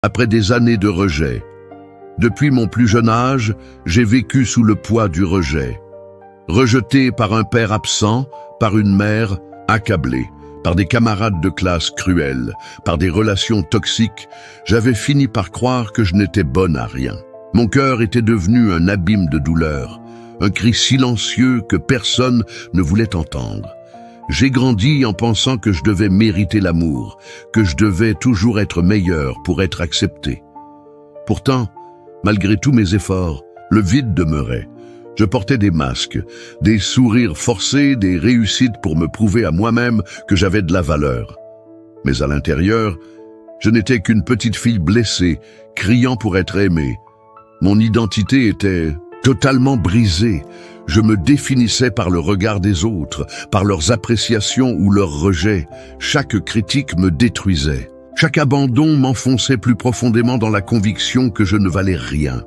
après des années de rejet. Depuis mon plus jeune âge, j'ai vécu sous le poids du rejet. Rejeté par un père absent, par une mère accablée, par des camarades de classe cruels, par des relations toxiques, j'avais fini par croire que je n'étais bonne à rien. Mon cœur était devenu un abîme de douleur, un cri silencieux que personne ne voulait entendre. J'ai grandi en pensant que je devais mériter l'amour, que je devais toujours être meilleur pour être accepté. Pourtant, malgré tous mes efforts, le vide demeurait. Je portais des masques, des sourires forcés, des réussites pour me prouver à moi-même que j'avais de la valeur. Mais à l'intérieur, je n'étais qu'une petite fille blessée, criant pour être aimée. Mon identité était totalement brisée. Je me définissais par le regard des autres, par leurs appréciations ou leurs rejets. Chaque critique me détruisait. Chaque abandon m'enfonçait plus profondément dans la conviction que je ne valais rien.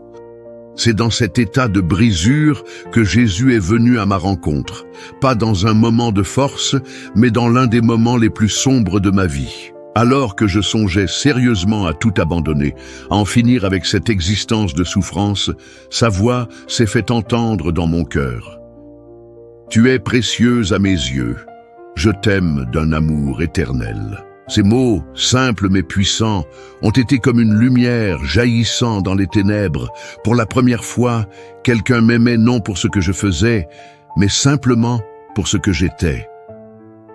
C'est dans cet état de brisure que Jésus est venu à ma rencontre, pas dans un moment de force, mais dans l'un des moments les plus sombres de ma vie. Alors que je songeais sérieusement à tout abandonner, à en finir avec cette existence de souffrance, sa voix s'est fait entendre dans mon cœur. « Tu es précieuse à mes yeux, je t'aime d'un amour éternel. » Ces mots, simples mais puissants, ont été comme une lumière jaillissant dans les ténèbres. Pour la première fois, quelqu'un m'aimait non pour ce que je faisais, mais simplement pour ce que j'étais.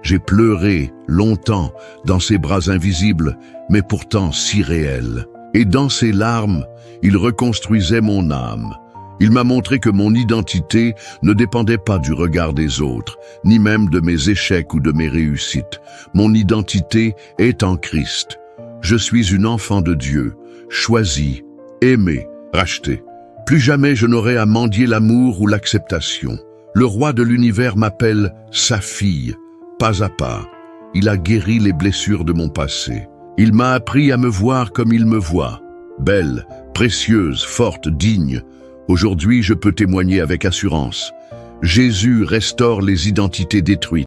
J'ai pleuré longtemps dans ses bras invisibles, mais pourtant si réels. Et dans ses larmes, il reconstruisait mon âme. Il m'a montré que mon identité ne dépendait pas du regard des autres, ni même de mes échecs ou de mes réussites. Mon identité est en Christ. Je suis une enfant de Dieu, choisie, aimée, rachetée. Plus jamais je n'aurai à mendier l'amour ou l'acceptation. Le roi de l'univers m'appelle sa fille, pas à pas. Il a guéri les blessures de mon passé. Il m'a appris à me voir comme il me voit, belle, précieuse, forte, digne. Aujourd'hui, je peux témoigner avec assurance. Jésus restaure les identités détruites.